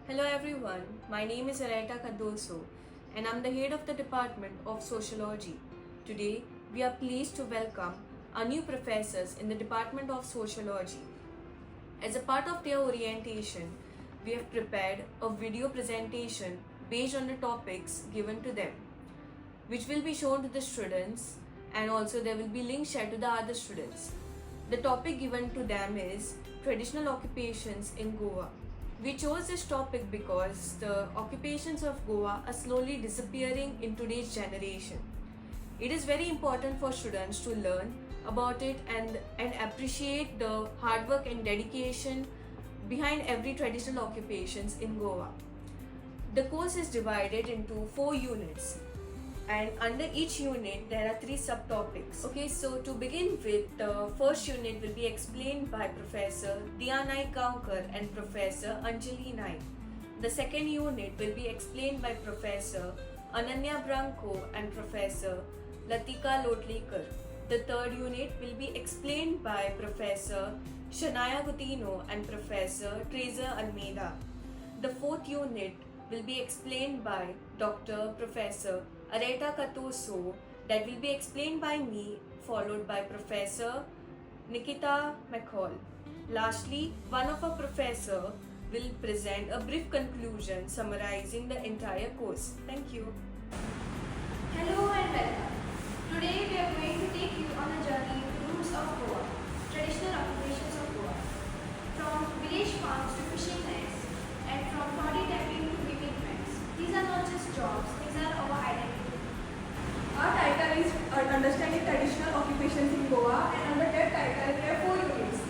Hello everyone, my name is Areta Cardoso and I'm the head of the Department of Sociology. Today, we are pleased to welcome our new professors in the Department of Sociology. As a part of their orientation, we have prepared a video presentation based on the topics given to them, which will be shown to the students, and also there will be links shared to the other students. The topic given to them is traditional occupations in Goa. We chose this topic because the occupations of Goa are slowly disappearing in today's generation. It is very important for students to learn about it and appreciate the hard work and dedication behind every traditional occupations in Goa. The course is divided into 4 units, and under each unit there are 3 subtopics. Okay, so to begin with, the first unit will be explained by Professor Diya Gaonkar and Professor Anjali Naik. The second unit will be explained by Professor Annania Branco and Professor Lathika Lotlikar. The third unit will be explained by Professor Shania Godinho and Professor Trazer Almeida. The fourth unit will be explained by Dr. Professor Areta Cardoso, that will be explained by me, followed by Professor Nikita Mc'Hall. Lastly, one of our professor will present a brief conclusion summarizing the entire course. Thank you. Hello and welcome. Today we are going to take you on a journey to the roots of Goa, traditional occupations of Goa. From village farms to fishing nets, and from body tapping to weaving threads. These are not just jobs, these are our identity. Our title is Understanding Traditional Occupations in Goa, and under that title there are 4 units.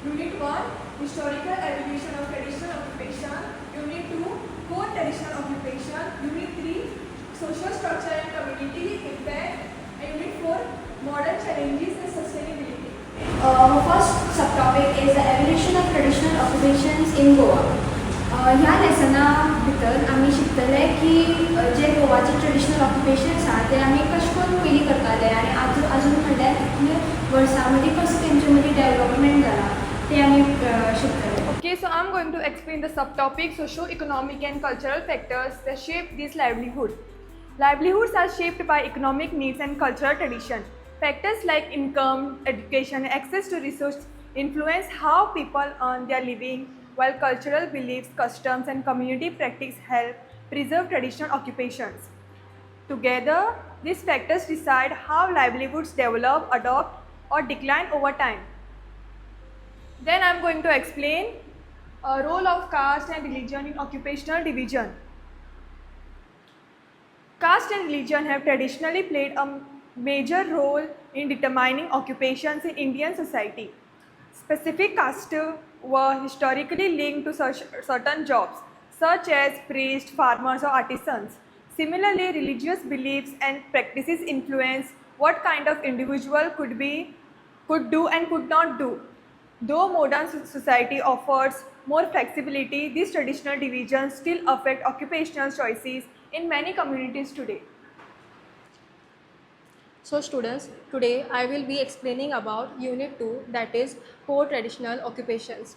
Unit 1, Historical Evolution of Traditional Occupation. Unit 2, Core Traditional Occupation. Unit 3, Social Structure and Community Impact. And Unit 4, Modern Challenges and Sustainability. First subtopic is the evolution of traditional occupations in Goa. ह्या लेसना भितर आमी शिकतले की जे गोवाचे traditional ऑक्युपेशन्स आसा ते आमी कशें करून पयलीं करताले आनी आजून म्हणल्यार कितले वर्सां मदीं कशें तेंचे मदीं डेवलपमेंट जाला ते आमी शिकतले. Okay, so I'm going to explain the subtopic socio-economic and cultural factors that shape this livelihood. Livelihoods are shaped by economic needs and cultural tradition. Factors like income, education, and access to resources influence how people earn their living, while cultural beliefs, customs, and community practice help preserve traditional occupations. Together, these factors decide how livelihoods develop, adopt, or decline over time. Then I am going to explain a role of caste and religion in occupational division. Caste and religion have traditionally played a major role in determining occupations in Indian society. Specific castes were historically linked to certain jobs, such as priests, farmers, or artisans. Similarly, religious beliefs and practices influence what kind of individual could do, and could not do. Though modern society offers more flexibility, these traditional divisions still affect occupational choices in many communities today. So students, today I will be explaining about Unit 2, that is Core Traditional Occupations.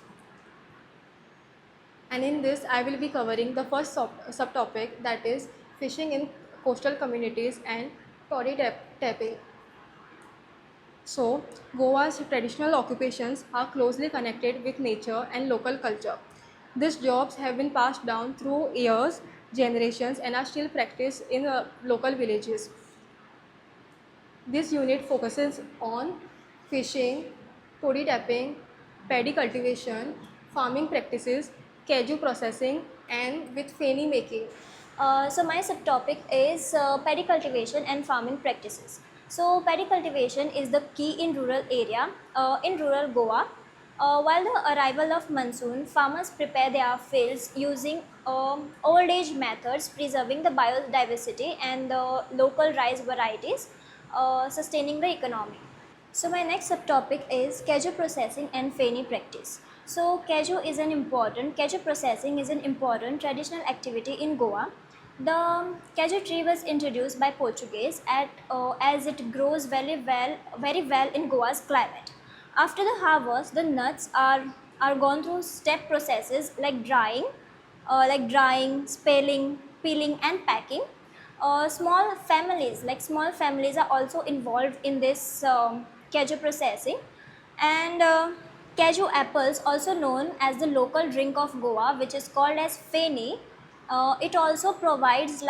And in this I will be covering the first subtopic, that is fishing in coastal communities and tori tapping. So Goa's traditional occupations are closely connected with nature and local culture. These jobs have been passed down through years, generations, and are still practiced in local villages. This unit focuses on fishing, toddy tapping, paddy cultivation, farming practices, cashew processing, and with feni making. So my subtopic is paddy cultivation and farming practices. So paddy cultivation is the key in rural area, in rural Goa. While the arrival of monsoon, farmers prepare their fields using old age methods, preserving the biodiversity and the local rice varieties, sustaining the economy. So my next subtopic is cashew processing and feni practice. So cashew processing is an important traditional activity in Goa. The cashew tree was introduced by Portuguese as it grows very well in Goa's climate. After the harvest, the nuts are gone through step processes like drying, like drying, spelling, peeling, and packing. Small families are also involved in this cashew processing. And cashew apples, also known as the local drink of Goa, which is called as feni. It also provides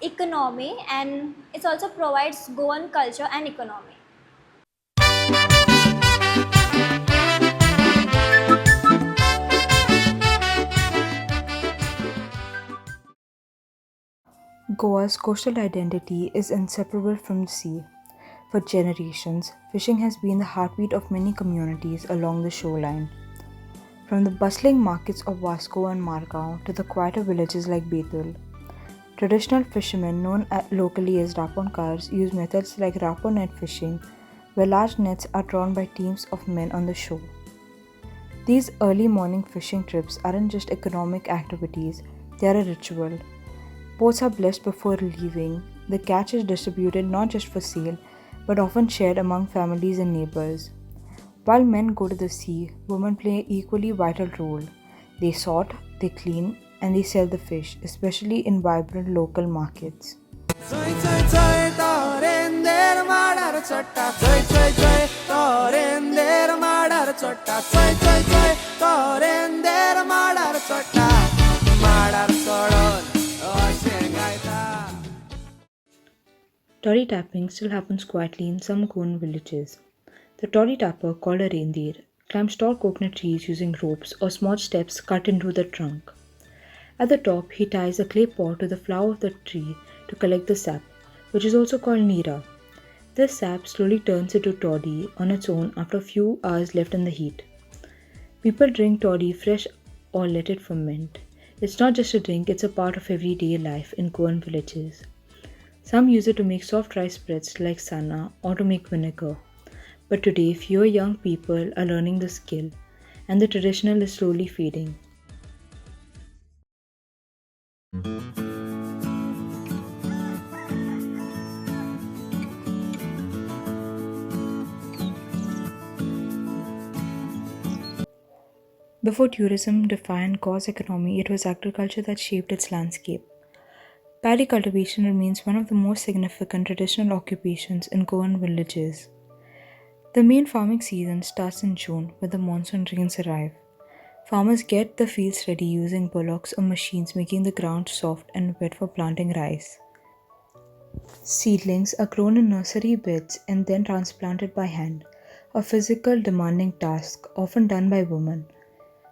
economy, and it also provides Goan culture and economy. Goa's coastal identity is inseparable from the sea. For generations, fishing has been the heartbeat of many communities along the shoreline. From the bustling markets of Vasco and Margao to the quieter villages like Betul, traditional fishermen known locally as Gaonkars use methods like rapo net fishing, where large nets are drawn by teams of men on the shore. These early morning fishing trips aren't just economic activities, they are a ritual. Boats are blessed before leaving. The catch is distributed not just for sale, but often shared among families and neighbors. While men go to the sea, women play an equally vital role. They sort, they clean, and they sell the fish, especially in vibrant local markets. Toddy tapping still happens quietly in some Goan villages. The toddy tapper, called a reindeer, climbs tall coconut trees using ropes or small steps cut into the trunk. At the top, he ties a clay pot to the flower of the tree to collect the sap, which is also called nira. This sap slowly turns into toddy on its own after a few hours left in the heat. People drink toddy fresh or let it ferment. It's not just a drink, it's a part of everyday life in Goan villages. Some use it to make soft rice spreads like sana or to make vinegar. But today, fewer young people are learning the skill, and the traditional is slowly fading. Before tourism defined Goa's economy, it was agriculture that shaped its landscape. Paddy cultivation remains one of the most significant traditional occupations in Goan villages. The main farming season starts in June when the monsoon rains arrive. Farmers get the fields ready using bullocks or machines, making the ground soft and wet for planting rice. Seedlings are grown in nursery beds and then transplanted by hand, a physical demanding task often done by women.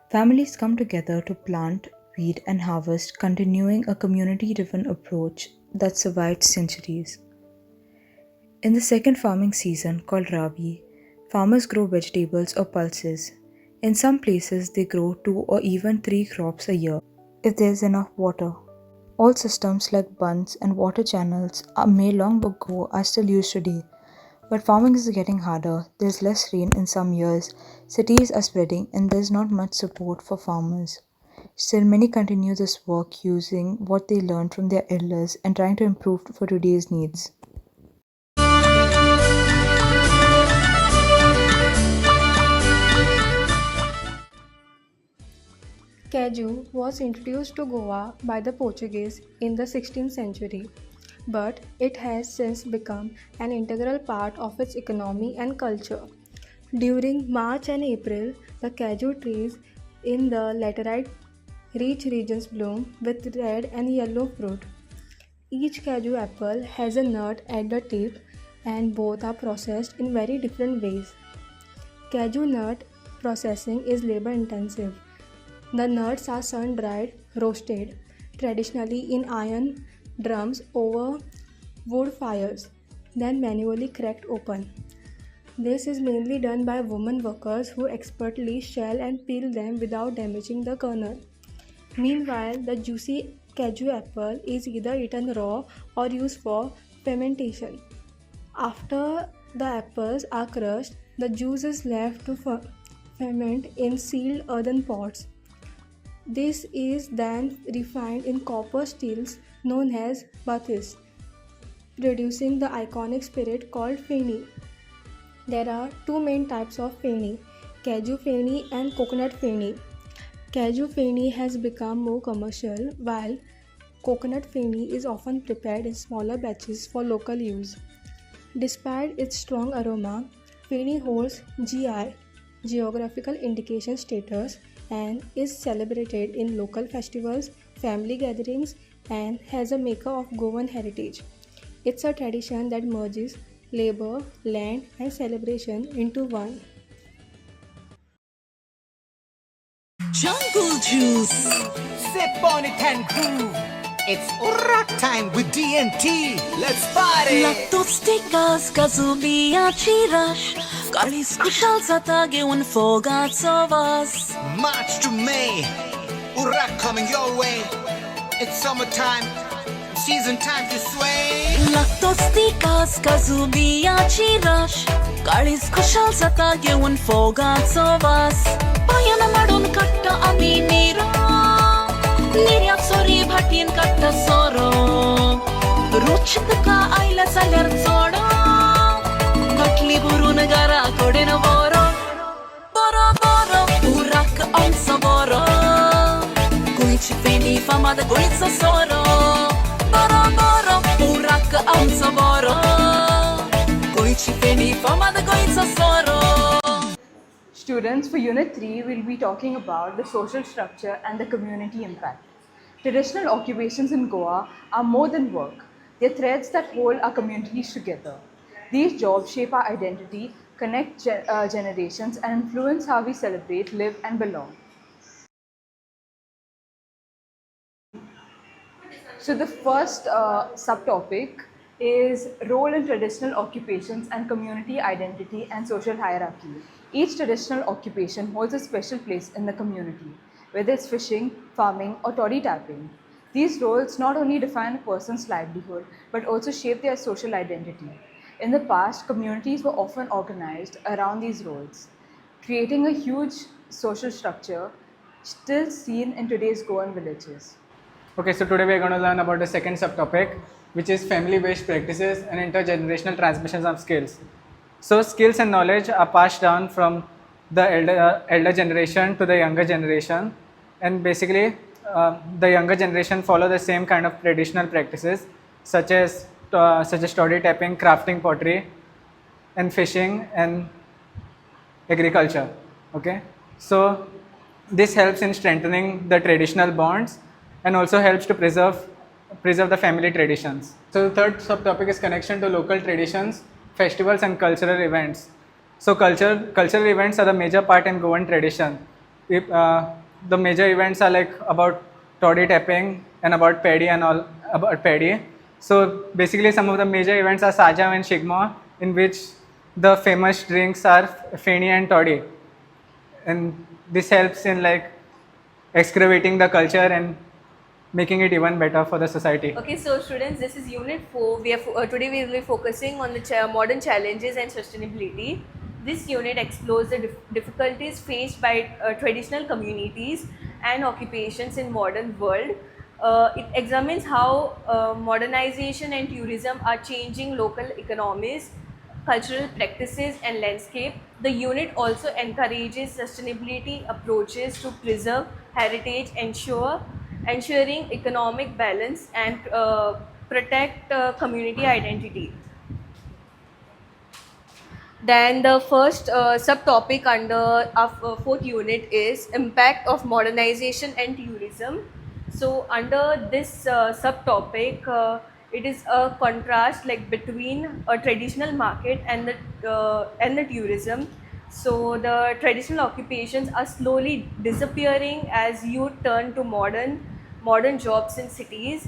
Families come together to plant, weed, and harvest, continuing a community-driven approach that survived centuries. In the second farming season, called Rabi, farmers grow vegetables or pulses. In some places, they grow 2 or even 3 crops a year if there is enough water. All systems like bunds and water channels made long ago are still used today. But farming is getting harder, there's less rain in some years, cities are spreading, and there's not much support for farmers. Still, many continue this work using what they learned from their elders and trying to improve for today's needs. Cashew was introduced to Goa by the Portuguese in the 16th century, but it has since become an integral part of its economy and culture. During March and April, the cashew trees in the laterite rich regions bloom with red and yellow fruit. Each cashew apple has a nut at the tip, and both are processed in very different ways. Cashew nut processing is labor intensive. The nuts are sun dried, roasted, traditionally in iron drums over wood fires, then manually cracked open. This is mainly done by women workers who expertly shell and peel them without damaging the kernel. Meanwhile, the juicy cashew apple is either eaten raw or used for fermentation. After the apples are crushed, the juice is left to ferment in sealed earthen pots. This is then refined in copper steels known as bathis, producing the iconic spirit called feni. There are two main types of feni, cashew feni and coconut feni. Cashew feni has become more commercial, while coconut feni is often prepared in smaller batches for local use. Despite its strong aroma, feni holds GI geographical indication status and is celebrated in local festivals, family gatherings, and has a maker of Goan heritage. It's a tradition that merges labor, land, and celebration into one. Jungle Juice. Sip on it and groove. It's rock time with DNT. Let's party! Lathika Lotlikar rush. Kalis kushal घेऊन फोगाचा वास. March to May. Urak coming your way. It's summertime. Season time to sway. Lathika Lotlikar rush. Kalis kushal घेऊन फोगाचा वास. पायानं माडून कट्टा आम्ही नीरा. निर्यात sorry भाटीन कट्टा सोरो. रुचित का आईला जाल्यार चोडो. घातली बुरून घरा कडेन बरो. बरो बरो उराक आमचो बरो. गोंयची फेणी फामाद गोंयचो सोरो. बरो बरो उराक आमचो बरो. गोंयची फेणी फामाद गोंयचो सोरो. Students, for Unit 3, we'll be talking about the social structure and the community impact. Traditional occupations in Goa are more than work. They're threads that hold our communities together. These jobs shape our identity, connect generations, and influence how we celebrate, live, and belong. So the first subtopic is role in traditional occupations and community identity and social hierarchy. Each traditional occupation holds a special place in the community, whether it's fishing, farming, or toddy tapping. These roles not only define a person's livelihood, but also shape their social identity. In the past, communities were often organized around these roles, creating a huge social structure still seen in today's Goan villages. Okay, so today we are going to learn about the second subtopic, which is family-based practices and intergenerational transmissions of skills. So skills and knowledge are passed down from the elder generation to the younger generation, and basically the younger generation follow the same kind of traditional practices such as toddy tapping, crafting pottery, and fishing and agriculture. Okay, so this helps in strengthening the traditional bonds and also helps to preserve the family traditions. So the third subtopic is connection to local traditions, festivals and cultural events. So cultural events are the major part in Goan tradition. The major events are like about toddy tapping and about paddy and all about paddy. So basically some of the major events are Saja and Shigmo, in which the famous drinks are feni and toddy. And this helps in like excavating the culture and making it even better for the society. Okay, so students, this is Unit 4. Today we will be focusing on the modern challenges and sustainability. This unit explores the difficulties faced by traditional communities and occupations in modern world. It examines how modernization and tourism are changing local economies, cultural practices and landscape. The unit also encourages sustainability approaches to preserve heritage, ensuring economic balance and protect community identity. Then the first subtopic under our fourth unit is impact of modernization and tourism. So under this subtopic, it is a contrast like between a traditional market and the tourism. So the traditional occupations are slowly disappearing as youth turn to modern jobs in cities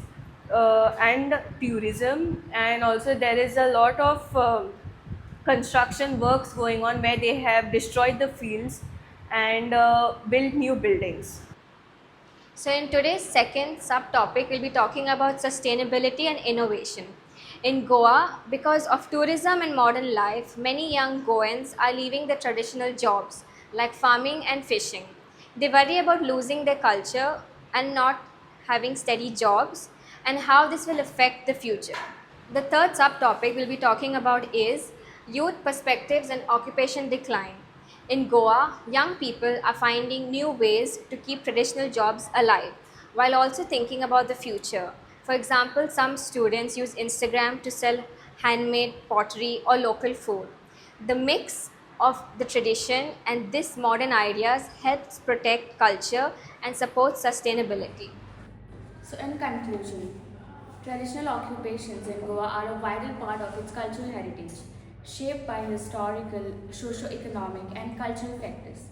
and tourism, and also there is a lot of construction works going on where they have destroyed the fields and built new buildings. So in today's second subtopic, we'll be talking about sustainability and innovation. In Goa, because of tourism and modern life, many young Goans are leaving their traditional jobs like farming and fishing. They worry about losing their culture and not having steady jobs, and how this will affect the future. The third subtopic we'll be talking about is youth perspectives and occupation decline. In Goa, young people are finding new ways to keep traditional jobs alive while also thinking about the future. For example, some students use Instagram to sell handmade pottery or local food. The mix of the tradition and these modern ideas helps protect culture and support sustainability. So, in conclusion, traditional occupations in Goa are a vital part of its cultural heritage, shaped by historical, socio-economic, and cultural factors.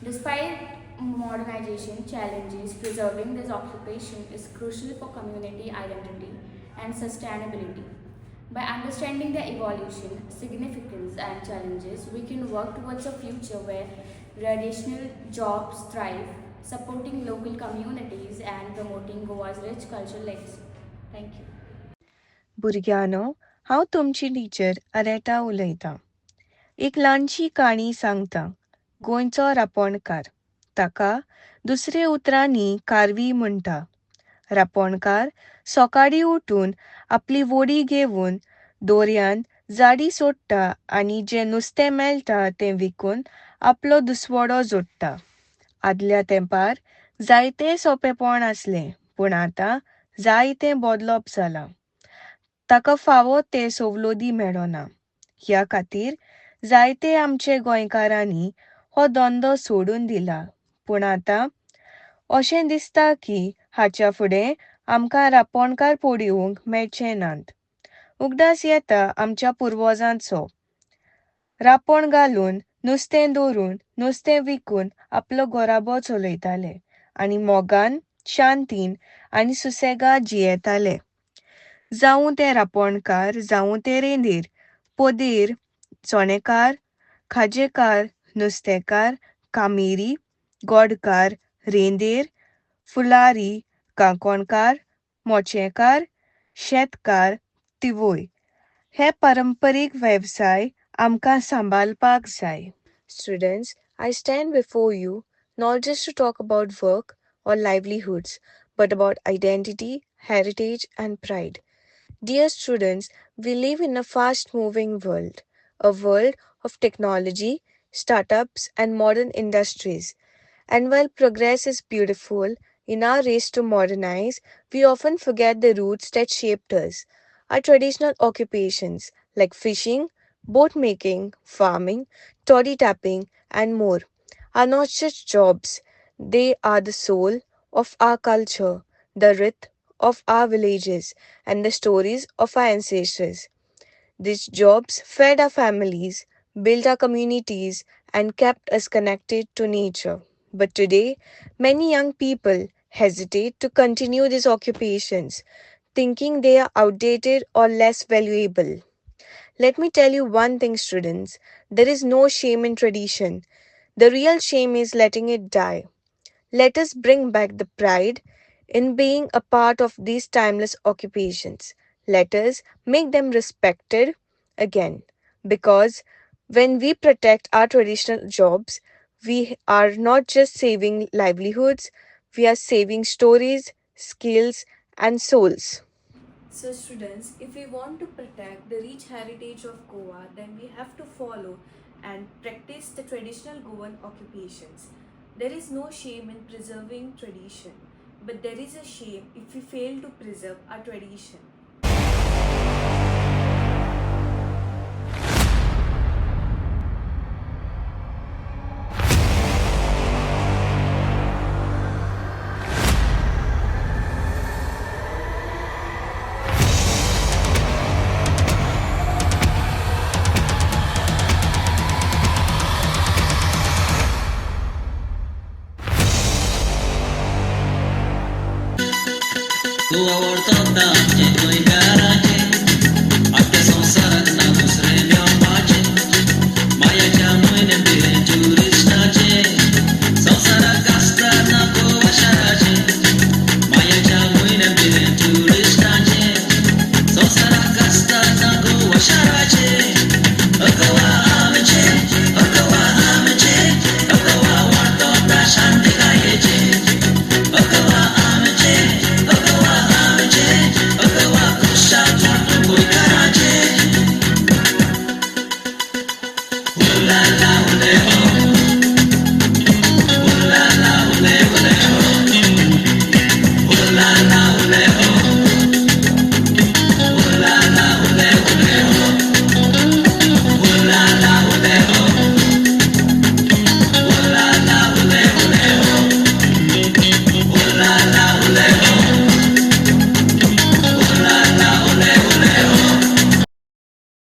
Despite modernization challenges, preserving this occupation is crucial for community identity and sustainability. By understanding their evolution, significance, and challenges, we can work towards a future where traditional jobs thrive, supporting local communities and promoting Goa's rich cultural legacy. Thank you. भुरग्यानो, हांव तुमची Stitcher अरेटा उलयतां. एक ल्हानशी काणी सांगता. गोंयचो रांपोणकार. ताका दुसरे उतरांनी कारवी म्हणटा. रांपोणकार सकाळीं उठून आपली वडी घेवन दोरयान जाडी सोडटा आनी जें नुस्तें मेळटा तें विकून आपलो दुसवडो जोडटा. आदल्या तेंपार जायतें सोंपेपण आसलें, पूण आतां जायतें बदलप जालां. ताका फावो ते सवलती मेळना. ह्या खातीर जायते आमचे गोंयकारांनी हो धंदो सोडून दिला. पूण आतां अशें दिसता की हाच्या फुडें आमकां रांपोणकार पडूंक मेळचे नात. उगडास येता आमच्या पुर्वजांचो. रांपोण घालून नुस्तें दवरून नुस्तें विकून आपलो घोराबो चलयताले आनी मोगान शांतीन आनी सुसेगाद जियेताले. जावं ते रांपोणकार, जावं ते रेंदेर, पोदेर, चोणेकार, खाजेकार, नुस्तेकार, कामेरी, गोडकार, रेंदेर, फुलारी, कांकोणकार, मोचेकार, शेतकार, तिवोय. हे पारंपरीक वेवसाय आमकां सांबाळपाक जाय. Students, I stand before you not just to talk about work or livelihoods, but about identity, heritage, and pride. Dear students, we live in a fast-moving world, a world of technology, startups, and modern industries. And while progress is beautiful, in our race to modernize, we often forget the roots that shaped us. Our traditional occupations like fishing, boat making, farming, toddy tapping, and more are not just jobs. They are the soul of our culture, the rhythm of our villages, and the stories of our ancestors. These jobs fed our families, built our communities, and kept us connected to nature. But today, many young people hesitate to continue these occupations, thinking they are outdated or less valuable. Let me tell you one thing, students. There is no shame in tradition. The real shame is letting it die. Let us bring back the pride in being a part of these timeless occupations. Let us make them respected again. Because when we protect our traditional jobs, we are not just saving livelihoods, we are saving stories, skills, and souls. So students, if we want to protect the rich heritage of Goa, then we have to follow and practice the traditional Goan occupations. There is no shame in preserving tradition, but there is a shame if we fail to preserve our tradition. Goa warta da, enjoy